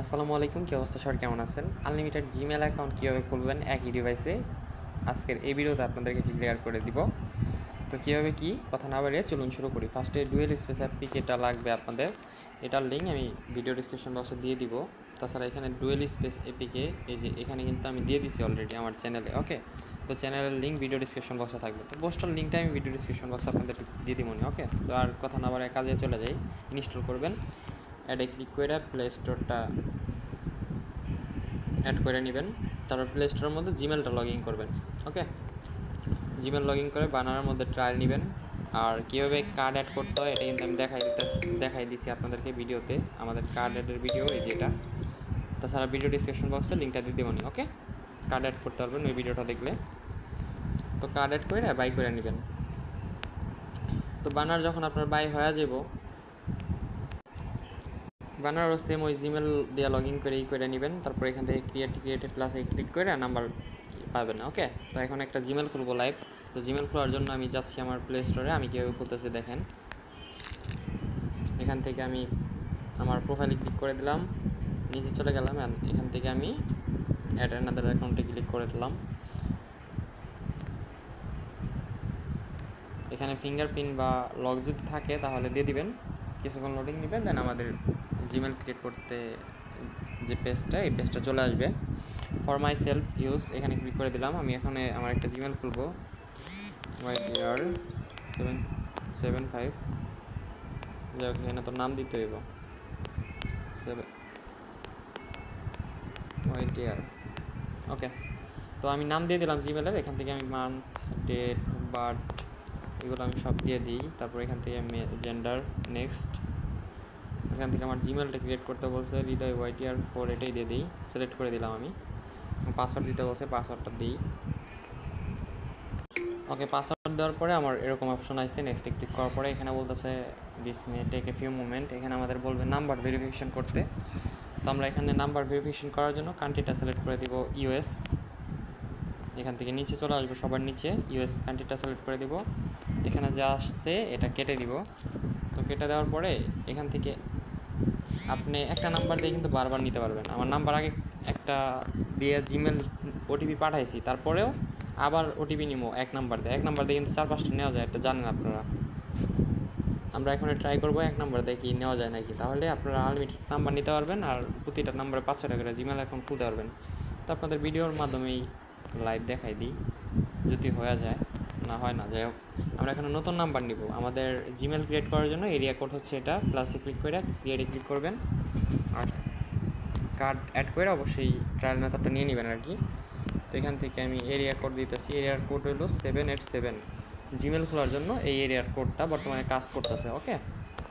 আসসালামু আলাইকুম, কি অবস্থা সবার, কেমন আছেন? আনলিমিটেড জিমেল অ্যাকাউন্ট কীভাবে খুলবেন একই ডিভাইসে, আজকের এই ভিডিওতে আপনাদেরকে ক্লিয়ার করে দিব। তো কীভাবে কি কথা না বাড়িয়ে চলুন শুরু করি। ফার্স্টে ডুয়েল স্পেস অ্যাপ্লিকেটা লাগবে আপনাদের, এটার লিঙ্ক আমি ভিডিও ডিসক্রিপশন বক্সে দিয়ে দিব। তাছাড়া এখানে ডুয়েল স্পেস এপিকে এই যে এখানে কিন্তু আমি দিয়ে দিছি অলরেডি আমার চ্যানেলে। ওকে, তো চ্যানেলের লিঙ্ক ভিডিও ডিসক্রিপশন বক্সে থাকবে, তো পোস্টার লিঙ্কটা আমি ভিডিও ডিসক্রিপশন বক্সে আপনাদের দিয়ে দিব। ওকে, তো আর কথা না বাড়িয়ে কাজে চলে যাই। ইনস্টল করবেন, অ্যাডে ক্লিক করে প্লে স্টোরটা অ্যাড করে নেবেন। তারপর প্লে স্টোরের মধ্যে জিমেলটা লগ ইন করবেন। ওকে, জিমেল লগ ইন করে বানানোর মধ্যে ট্রায়াল নেবেন। আর কীভাবে কার্ড অ্যাড করতে হয় এটা কিন্তু আমি দেখাই দিছি আপনাদেরকে ভিডিওতে, আমাদের কার্ড অ্যাডের ভিডিও এই যেটা। তাছাড়া ভিডিও ডিসক্রিপশন বক্সে লিঙ্কটা দিয়ে দেবনি। ওকে, কার্ড অ্যাড করতে পারবেন ওই ভিডিওটা দেখলে। তো কার্ড অ্যাড করে বাই করে নেবেন। তো বানার যখন আপনার বাই হয়ে যাব, বানারও সেম ওই জিমেল দিয়ে লগ ইন করে নেবেন। তারপর এখান থেকে ক্রিয়েটে প্লাসে ক্লিক করে নাম্বার পাবেন না। ওকে, তো এখন একটা জিমেল খুলবো লাইভ। তো জিমেল খোলার জন্য আমি যাচ্ছি আমার প্লে স্টোরে। আমি কীভাবে খুলতেছি দেখেন। এখান থেকে আমি আমার প্রোফাইলে ক্লিক করে দিলাম, নিচে চলে গেলাম। এখান থেকে আমি অ্যাড অ্যানাদার অ্যাকাউন্টে ক্লিক করে দিলাম। এখানে ফিঙ্গারপ্রিন্ট বা লক যদি থাকে তাহলে দিয়ে দিবেন, কিছুক্ষণ লোডিং নেবেন। দেন আমাদের জিমেল ক্রিয়েট করতে যে পেজটা, এই পেজটা চলে আসবে। ফর মাই সেলফ ইউজ এখানে ক্লিক করে দিলাম। আমি এখানে আমার একটা জিমেল খুলবো, YTR775। যাই হোক, এখানে তো নাম দিতে হইব, 7 YTR। ওকে, তো আমি নাম দিয়ে দিলাম জিমেলের। এখান থেকে আমি মান্থ, ডেট, বার্থ এগুলো আমি সব দিয়ে দিই। তারপর এখান থেকে আমি জেন্ডার, নেক্সট। এখান থেকে আমার জিমেলটা ক্রিয়েট করতে বলছে, হৃদয় YTR4 এটাই দিয়ে দিই, সিলেক্ট করে দিলাম। আমি পাসওয়ার্ড দিতে বলছে, পাসওয়ার্ডটা দিই। ওকে, পাসওয়ার্ড দেওয়ার পরে আমার এরকম অপশন আসছে, নেক্সটে ক্লিক করার পরে এখানে বলতেছে this may take a few moment. এখানে আমাদের বলবে নাম্বার ভেরিফিকেশন করতে। তো আমরা এখানে নাম্বার ভেরিফিকেশন করার জন্য কান্ট্রিটা সিলেক্ট করে দিব US। এখান থেকে নিচে চলে আসবো, সবার নিচে US কান্ট্রিটা সিলেক্ট করে দিব। এখানে যা আসছে এটা কেটে দিব। তো কেটে দেওয়ার পরে এখান থেকে আপনি একটা নাম্বার দিয়ে কিন্তু বারবার নিতে পারবেন। আমার নাম্বার আগে একটা দিয়ে জিমেল ওটিপি পাঠাইছি, তারপরেও আবার ওটিপি নিবো এক নাম্বার দিয়ে কিন্তু 4-5টা নেওয়া যায়, এটা জানেন আপনারা। আমরা এখন ট্রাই করবো এক নাম্বার দিয়ে কি নেওয়া যায় নাকি। তাহলে আপনারা আনলিমিটেড নাম্বার নিতে পারবেন আর প্রতিটা নাম্বারে 500 টাকা করে জিমেল অ্যাকাউন্ট খুলতে পারবেন। তো আপনাদের ভিডিওর মাধ্যমেই লাইভ দেখাই দিই, যদি হয়ে যায়, না হয় না। যাই হোক, আমরা এখানে নতুন নাম্বার নিব। আমাদের জিমেল ক্রিয়েট করার জন্য এরিয়া কোড হচ্ছে এটা, প্লাসে ক্লিক করে ক্রিয়েটে ক্লিক করবেন। আর কার্ড অ্যাড করে অবশ্যই ট্রায়াল মেথডটা নিয়ে নেবেন আর কি। তো এখান থেকে আমি এরিয়া কোড দিতেছি, এরিয়ার কোড হলো 787। জিমেল খোলার জন্য এই এরিয়ার কোডটা বর্তমানে কাজ করতেছে। ওকে,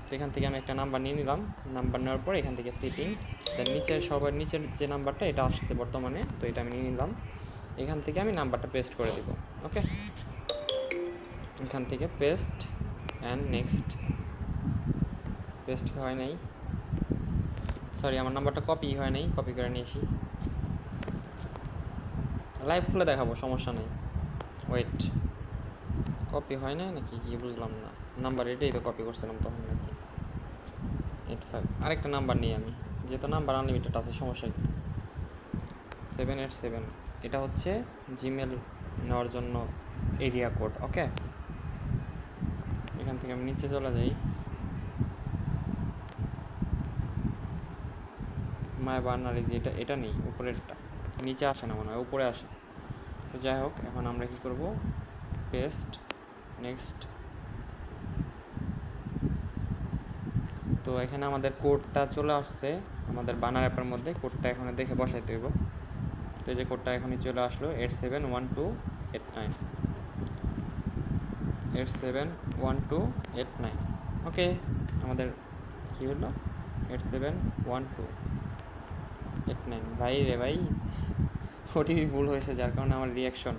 তো এখান থেকে আমি একটা নাম্বার নিয়ে নিলাম। নাম্বার নেওয়ার পর এখান থেকে সেটিং, দেন সবার নিচের যে নাম্বারটা এটা আসছে বর্তমানে, তো এটা আমি নিয়ে নিলাম। এখান থেকে আমি নাম্বারটা পেস্ট করে দিব। ওকে, এখান থেকে পেস্ট অ্যান্ড নেক্সট। পেস্ট হয় নাই, সরি, আমার নাম্বারটা কপি হয় নাই, কপি করে নিয়ে আসি। লাইভ খুলে দেখাবো, সমস্যা নেই। ওয়েট, কপি হয় না নাকি কি বুঝলাম না। নাম্বার এটাই তো কপি করছিলাম তখন নাকি 85। আরেকটা নাম্বার নিই আমি, যেহেতু নাম্বার আনলিমিটেড আছে, সমস্যা কি। 787 এটা হচ্ছে জিমেল নেওয়ার জন্য এরিয়া কোড। ওকে, এখান থেকে আমি নিচে চলে যাই। মাই বার্নার ইজ এটা নেই, উপরেরটা নিচে আসে না মনে হয়, উপরে আসে। তো যাই হোক, এখন আমরা কী করব, পেস্ট, নেক্সট। তো এখানে আমাদের কোডটা চলে আসছে আমাদের বানার অ্যাপের মধ্যে। কোডটা এখানে দেখে বসাইতে হইব। তো এই যে কোডটা এখনই চলে আসলো, 871289, 871289। ওকে, আমাদের কী হলো, 871289। ভাই রে ভাই, ওটিপি ভুল হয়েছে, যার কারণে আমার রিয়াকশন।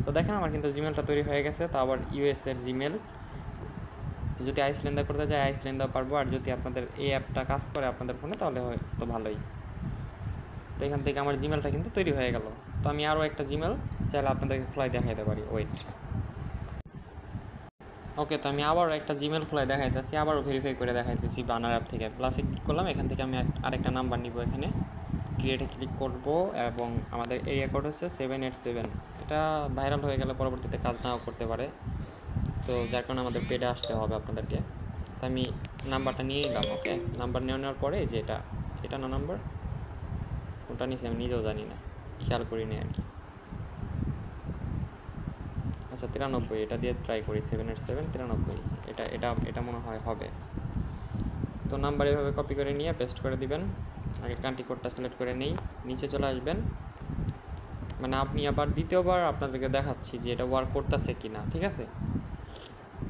তো দেখেন আমার কিন্তু জিমেলটা তৈরি হয়ে গেছে। তো আবার ইউএসের জিমেল, যদি আইসল্যান্ডে করতে চাই আইসল্যান্ডেও পারবো। আর যদি আপনাদের এই অ্যাপটা কাজ করে আপনাদের ফোনে তাহলে হয় তো ভালোই। তো এখান থেকে আমার জিমেলটা কিন্তু তৈরি হয়ে গেল। তো আমি আরও একটা জিমেল চাইলে আপনাদেরকে খোলাই দেখাইতে পারি। ওয়েট, ওকে, তো আমি আবারও একটা জিমেল খুলে দেখাইতেছি, আবারও ভেরিফাই করে দেখাইতেছি বানার অ্যাপ থেকে। প্লাসে ক্লিক করলাম, এখান থেকে আমি আরেকটা নাম্বার নিব, এখানে ক্রিয়েটে ক্লিক করব এবং আমাদের এরিয়া কোড হচ্ছে 787। এটা ভাইরাল হয়ে গেলে পরবর্তীতে কাজ নাও করতে পারে, তো যার কারণে আমাদের পেডে আসতে হবে আপনাদেরকে। তো আমি নাম্বারটা নিয়ে নিলাম। ওকে, নাম্বার নেওয়ার পরে যে এটা না নাম্বার কোনটা নিয়েছি আমি নিজেও জানি না, খেয়াল করিনি আর কি। আচ্ছা 93, এটা দিয়ে ট্রাই করি, 787 93, এটা এটা এটা মনে হয় হবে। তো নাম্বার এভাবে কপি করে নিয়ে পেস্ট করে দিবেন। আগে কান্ট্রি কোডটা সিলেক্ট করে নেই, নিচে চলে আসবেন, মানে আপনি আবার দ্বিতীয়বার আপনাদেরকে দেখাচ্ছি যে এটা ওয়ার্ক করতেছে কি না, ঠিক আছে।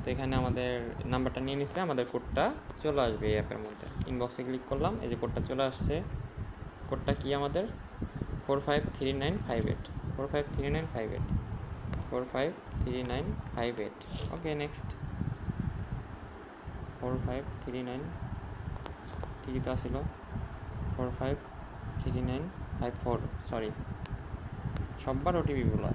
তো এখানে আমাদের নাম্বারটা নিয়ে নিচ্ছে, আমাদের কোডটা চলে আসবে এই অ্যাপের মধ্যে। ইনবক্সে ক্লিক করলাম, এই যে কোডটা চলে আসছে। কোডটা কি আমাদের 453958, 453958, 453958। ওকে, নেক্সট 4539 ঠিকই তো আসছিল, 453954, সরি সববার ওটিপি বলা।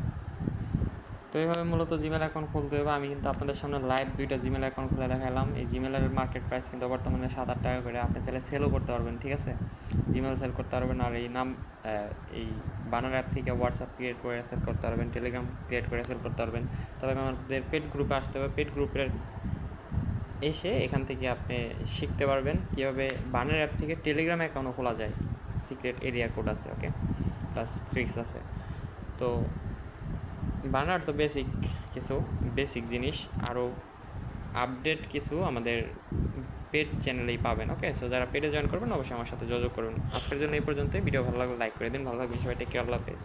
তো এইভাবে মূলত জিমেল অ্যাকাউন্ট খুলতে হবে। আমি কিন্তু আপনাদের সামনে লাইভ 2টা জিমেল অ্যাকাউন্ট খুলে দেখালাম। এই জিমেলের মার্কেট প্রাইস কিন্তু বর্তমানে 7-8 টাকা করে। আপনি চাইলে সেলও করতে পারবেন, ঠিক আছে, জিমেল সেল করতে পারবেন। আর এই বানার অ্যাপ থেকে হোয়াটসঅ্যাপ ক্রিয়েট করে সেল করতে পারবেন, টেলিগ্রাম ক্রিয়েট করে সেল করতে পারবেন। তবে আমাদের পেড গ্রুপে আসতে হবে, পেড গ্রুপের এসে এখান থেকে আপনি শিখতে পারবেন কীভাবে বানার অ্যাপ থেকে টেলিগ্রাম অ্যাকাউন্টও খোলা যায়। সিক্রেট এরিয়া কোড আছে, ওকে, প্লাস ট্রিক্স আছে। তো বানার তো বেসিক জিনিস, আরও আপডেট কিছু আমাদের পেড চ্যানেলেই পাবেন। ওকে, সো যারা পেডে জয়েন করবেন অবশ্যই আমার সাথে যোগাযোগ করবেন। আজকের জন্য এই পর্যন্তই। ভিডিও ভালো লাগলে লাইক করে দিন, ভালো লাগবেন সবাই, টেক কেয়ার, আল্লাহ হাফেজ।